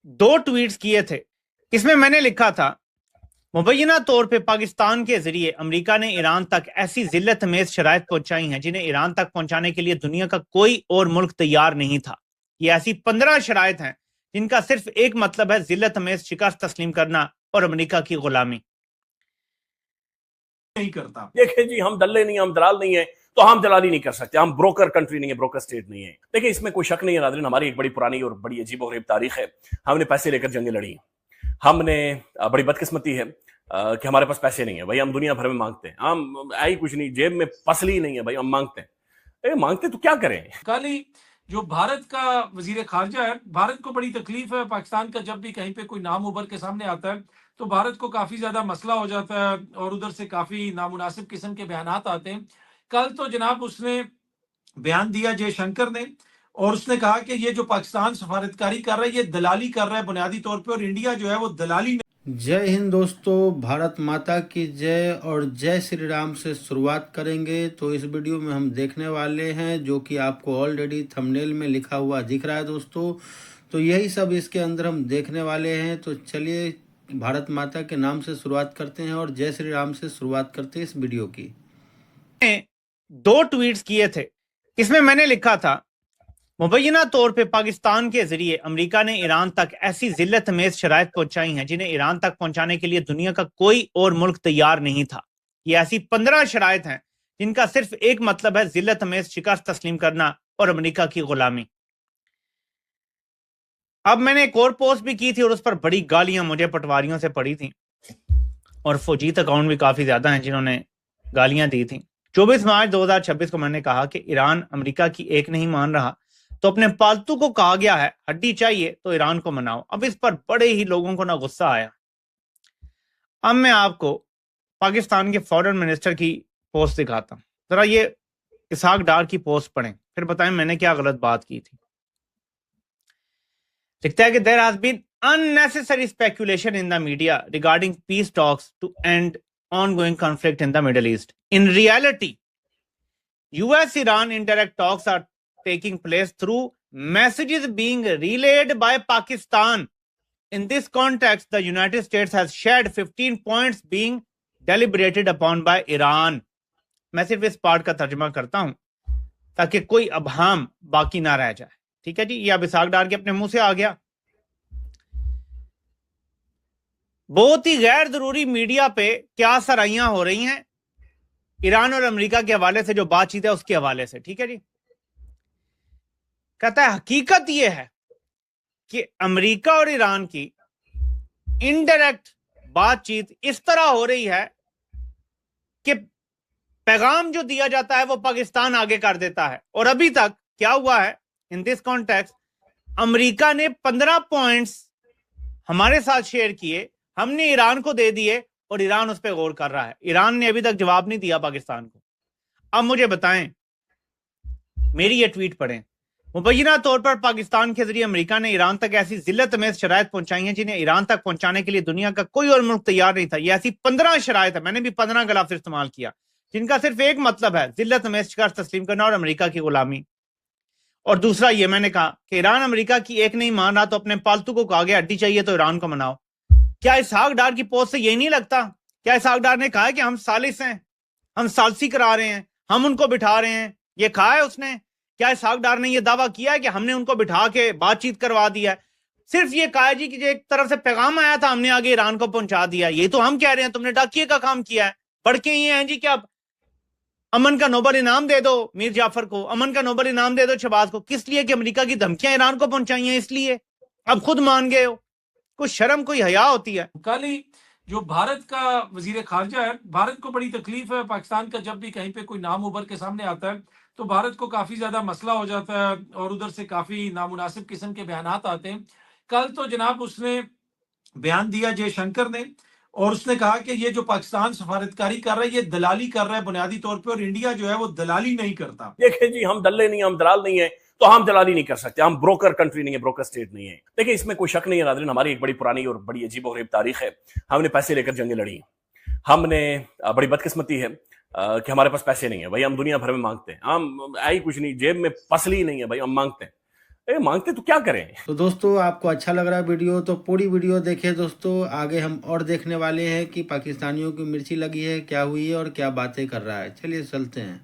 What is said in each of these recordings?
दो ट्वीट्स किए थे। इसमें मैंने लिखा था, मुबैना तौर पे पाकिस्तान के जरिए अमेरिका ने ईरान तक ऐसी जिल्लत अमेज शराइत पहुंचाई हैं जिन्हें ईरान तक पहुंचाने के लिए दुनिया का कोई और मुल्क तैयार नहीं था। ये ऐसी 15 शराइत हैं जिनका सिर्फ एक मतलब है, जिल्लत अमेज शिकस्त तस्लीम करना और अमेरिका की गुलामी। नहीं करता। देखिए जी, हम दल्ले नहीं, हम दलाल नहीं है, तो हम दलाली नहीं कर सकते, हम ब्रोकर कंट्री नहीं है, ब्रोकर स्टेट नहीं है। देखिए, इसमें कोई शक नहीं है नाज़रीन, हमारी एक बड़ी पुरानी और बड़ी अजीब-ओ-गरीब तारीख है। हमने पैसे लेकर जंगें लड़ी, हमने बड़ी बदकिस्मती है कि हमारे पास पैसे नहीं है भाई, हम दुनिया भर में मांगते हैं, हम आई कुछ नहीं, जेब में पसली नहीं है भाई, हम मांगते हैं। मांगते तो क्या करें। कल ही जो भारत का वजीर खारजा है, भारत को बड़ी तकलीफ है पाकिस्तान का, जब भी कहीं पे कोई नाम उभर के सामने आता है तो भारत को काफी ज्यादा मसला हो जाता है और उधर से काफी नामुनासिब किस्म के बयानात आते हैं। कल तो जनाब उसने बयान दिया जयशंकर ने, और उसने कहा कि ये जो पाकिस्तान सफारतकारी कर रहा है ये दलाली कर रहा है बुनियादी तौर पे, और इंडिया जो है वो दलाली। जय हिंद दोस्तों, भारत माता की जय और जय श्री राम से शुरुआत करेंगे। तो इस वीडियो में हम देखने वाले हैं, जो कि आपको ऑलरेडी थंबनेल में लिखा हुआ दिख रहा है दोस्तों, तो यही सब इसके अंदर हम देखने वाले हैं। तो चलिए भारत माता के नाम से शुरुआत करते हैं और जय श्री राम से शुरुआत करते हैं इस वीडियो की। दो ट्वीट्स किए थे। इसमें मैंने लिखा था, मुबैना तौर पे पाकिस्तान के जरिए अमेरिका ने ईरान तक ऐसी जिल्लत अमेज शराइत पहुंचाई हैं जिन्हें ईरान तक पहुंचाने के लिए दुनिया का कोई और मुल्क तैयार नहीं था। ये ऐसी 15 शराइत हैं जिनका सिर्फ एक मतलब है, जिल्लत अमेज शिकस्त तस्लीम करना और अमेरिका की गुलामी। अब मैंने एक और पोस्ट भी की थी और उस पर बड़ी गालियां मुझे पटवारियों से पड़ी थी, और फौजीत अकाउंट भी काफी ज्यादा हैं जिन्होंने गालियां दी थी। 24 मार्च 2026 को मैंने कहा कि ईरान अमेरिका की एक नहीं मान रहा तो अपने पालतू को कहा गया है हड्डी चाहिए तो ईरान को मनाओ। अब इस पर बड़े ही लोगों को ना गुस्सा आया। अब मैं आपको पाकिस्तान के फॉरेन मिनिस्टर की पोस्ट दिखाता हूं, जरा ये इसहाक डार की पोस्ट पढ़ें, फिर बताएं मैंने क्या गलत बात की थी। लिखता है कि there has been unnecessary speculation in the media regarding peace talks to end ongoing conflict in the Middle East. In reality, US-Iran indirect talks are taking place through messages being relayed by Pakistan. In this context, the United States has shared 15 points being deliberated upon by Iran. मैं सिर्फ इस part का तर्जुमा करता हूं ताकि कोई अबहाम बाकी ना रह जाए। ठीक है जी, ये अब इसहाक डार के अपने मुंह से आ गया। बहुत ही गैर जरूरी मीडिया पे क्या सराइयां हो रही हैं ईरान और अमेरिका के हवाले से, जो बातचीत है उसके हवाले से। ठीक है जी, कहता है हकीकत यह है कि अमेरिका और ईरान की इनडायरेक्ट बातचीत इस तरह हो रही है कि पैगाम जो दिया जाता है वो पाकिस्तान आगे कर देता है। और अभी तक क्या हुआ है, इन दिस कॉन्टेक्स्ट अमेरिका ने 15 पॉइंट्स हमारे साथ शेयर किए, हमने ईरान को दे दिए और ईरान उस पर गौर कर रहा है। ईरान ने अभी तक जवाब नहीं दिया पाकिस्तान को। अब मुझे बताएं, मेरी ये ट्वीट पढ़ें, मुबैना तौर पर पाकिस्तान के जरिए अमेरिका ने ईरान तक ऐसी जिल्लत अमेज शराइत पहुंचाई हैं जिन्हें ईरान तक पहुंचाने के लिए दुनिया का कोई और मुल्क तैयार नहीं था। ये ऐसी 15 शराइत है, मैंने भी 15 का लफ्ज़ इस्तेमाल किया, जिनका सिर्फ एक मतलब है, जिल्लत अमेज शिकस्त तस्लीम करना और अमेरिका की गुलामी। और दूसरा ये मैंने कहा कि ईरान अमेरिका की एक नहीं मान रहा तो अपने पालतू को कहा गया हड्डी चाहिए तो ईरान को मनाओ। क्या इसहाक डार की पोस्ट से यही नहीं लगता? क्या इसहाक डार ने कहा है कि हम सालिस हैं, हम सालसी करा रहे हैं, हम उनको बिठा रहे हैं? ये कहा है उसने? क्या इसहाक डार ने यह दावा किया है कि हमने उनको बिठा के बातचीत करवा दिया है? सिर्फ ये कहा है जी कि एक तरफ से पैगाम आया था, हमने आगे ईरान को पहुंचा दिया। ये तो हम कह रहे हैं तुमने डाकिए का काम किया है। पढ़ के ये हैं जी, क्या अमन का नोबेल इनाम दे दो मीर जाफर को, अमन का नोबेल इनाम दे दो शहबाज को। किस लिए? कि अमेरिका की धमकियां ईरान को पहुंचाई हैं, इसलिए। अब खुद मान गए हो, कोई शर्म कोई हया होती है? कल ही जो भारत का वजीर खारजा है, भारत को बड़ी तकलीफ है पाकिस्तान का, जब भी कहीं पे कोई नाम उभर के सामने आता है तो भारत को काफी ज्यादा मसला हो जाता है और उधर से काफी नामुनासिब किस्म के बयानात आते हैं। कल तो जनाब उसने बयान दिया जयशंकर ने, और उसने कहा कि ये जो पाकिस्तान सफारतकारी कर रहा है ये दलाली कर रहा है बुनियादी तौर पे, और इंडिया जो है वो दलाली नहीं करता। देखिए जी, हम दल्ले नहीं, हम दलाल नहीं है, तो हम दलाली नहीं कर सकते, हम ब्रोकर कंट्री नहीं है, ब्रोकर स्टेट नहीं है। देखिए, इसमें कोई शक नहीं है नाज़रीन, हमारी एक बड़ी पुरानी और बड़ी अजीब-ओ-गरीब तारीख है। हमने पैसे लेकर जंगें लड़ी, हमने बड़ी बदकिस्मती है कि हमारे पास पैसे नहीं है भाई, हम दुनिया भर में मांगते हैं, हम आई कुछ नहीं, जेब में पसली नहीं है भाई, हम मांगते हैं। मांगते तो क्या करें। तो दोस्तों आपको अच्छा लग रहा है वीडियो तो पूरी वीडियो देखें दोस्तों। आगे हम और देखने वाले हैं कि पाकिस्तानियों की मिर्ची लगी है, क्या हुई है और क्या बातें कर रहा है। चलिए चलते हैं।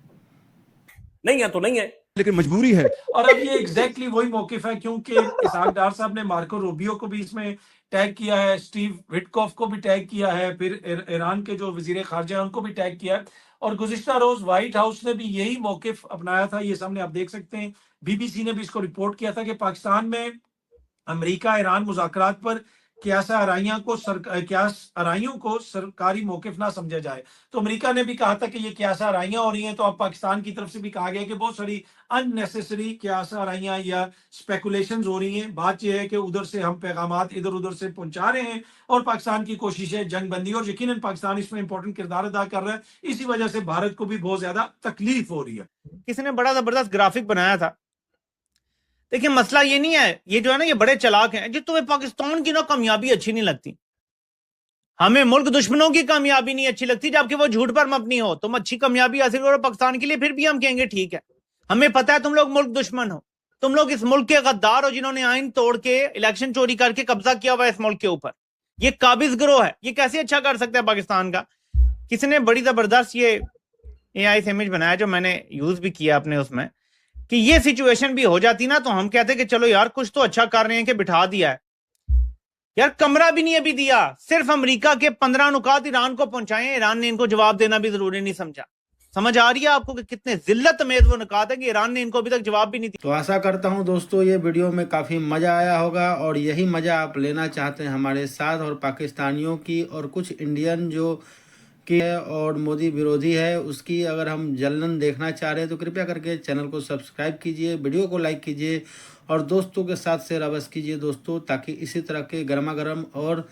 नहीं है तो नहीं है, लेकिन मजबूरी है। और अब ये एग्जैक्टली वही मौकिफ है, क्योंकि इसहाक डार साहब ने मार्को रूबियो को भी इसमें टैग किया है, स्टीव विटकॉफ को भी टैग किया है, फिर ईरान के जो वजीर खारजा है उनको भी टैग किया है। और गुज़िश्ता रोज व्हाइट हाउस ने भी यही मौकिफ अपनाया था। ये सामने आप देख सकते हैं, बीबीसी ने भी इसको रिपोर्ट किया था कि पाकिस्तान में अमेरिका ईरान मुज़ाकरात पर क्यास आराइयों को सरकारी मौकिफ ना समझा जाए। तो अमेरिका ने भी कहा था कि ये क्यास आराइयां हो रही हैं, तो अब पाकिस्तान की तरफ से भी कहा गया कि बहुत सारी अननेसेसरी क्यास आराइयां या स्पेकुलेशंस हो रही हैं। बात यह है कि उधर से हम पैगामात इधर उधर से पहुंचा रहे हैं और पाकिस्तान की कोशिश है जंग बंदी, और यकीनन पाकिस्तान इसमें इंपॉर्टेंट किरदार अदा कर रहा है। इसी वजह से भारत को भी बहुत ज्यादा तकलीफ हो रही है। किसी ने बड़ा जबरदस्त ग्राफिक बनाया था। देखिए मसला ये नहीं है, ये जो है ना ये बड़े चालाक हैं। जी तुम्हें पाकिस्तान की ना कामयाबी अच्छी नहीं लगती, हमें मुल्क दुश्मनों की कामयाबी नहीं अच्छी लगती, जबकि वो झूठ पर मबनी हो। तुम अच्छी कामयाबी हासिल करो पाकिस्तान के लिए, फिर भी हम कहेंगे ठीक है। हमें पता है तुम लोग मुल्क दुश्मन हो, तुम लोग इस मुल्क के गद्दार हो जिन्होंने आइन तोड़ के इलेक्शन चोरी करके कब्जा किया हुआ है इस मुल्क के ऊपर। ये काबिज गिरोह है, ये कैसे अच्छा कर सकता है पाकिस्तान का। किसी ने बड़ी जबरदस्त ये AI से इमेज बनाया जो मैंने यूज भी किया अपने उसमें, कि ये सिचुएशन भी हो जाती ना तो हम कहते कि चलो यार कुछ तो अच्छा कर रहे हैं कि बिठा दिया है। यार कमरा भी नहीं अभी दिया, सिर्फ अमेरिका के 15 नुकात ईरान को पहुंचाए, ईरान ने इनको जवाब देना भी जरूरी नहीं समझा। समझ आ रही है आपको कि कितने जिल्लत में वो नुकात है कि ईरान ने इनको अभी तक जवाब भी नहीं दिया। तो आशा करता हूं दोस्तों ये वीडियो में काफ़ी मज़ा आया होगा, और यही मज़ा आप लेना चाहते हैं हमारे साथ और पाकिस्तानियों की और कुछ इंडियन जो की है और मोदी विरोधी है उसकी अगर हम जलन देखना चाह रहे हैं तो कृपया करके चैनल को सब्सक्राइब कीजिए, वीडियो को लाइक कीजिए और दोस्तों के साथ शेयर अवश्य कीजिए दोस्तों, ताकि इसी तरह के गर्मा गर्म और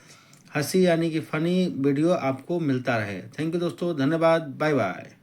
हंसी यानी कि फ़नी वीडियो आपको मिलता रहे। थैंक यू दोस्तों, धन्यवाद, बाय बाय।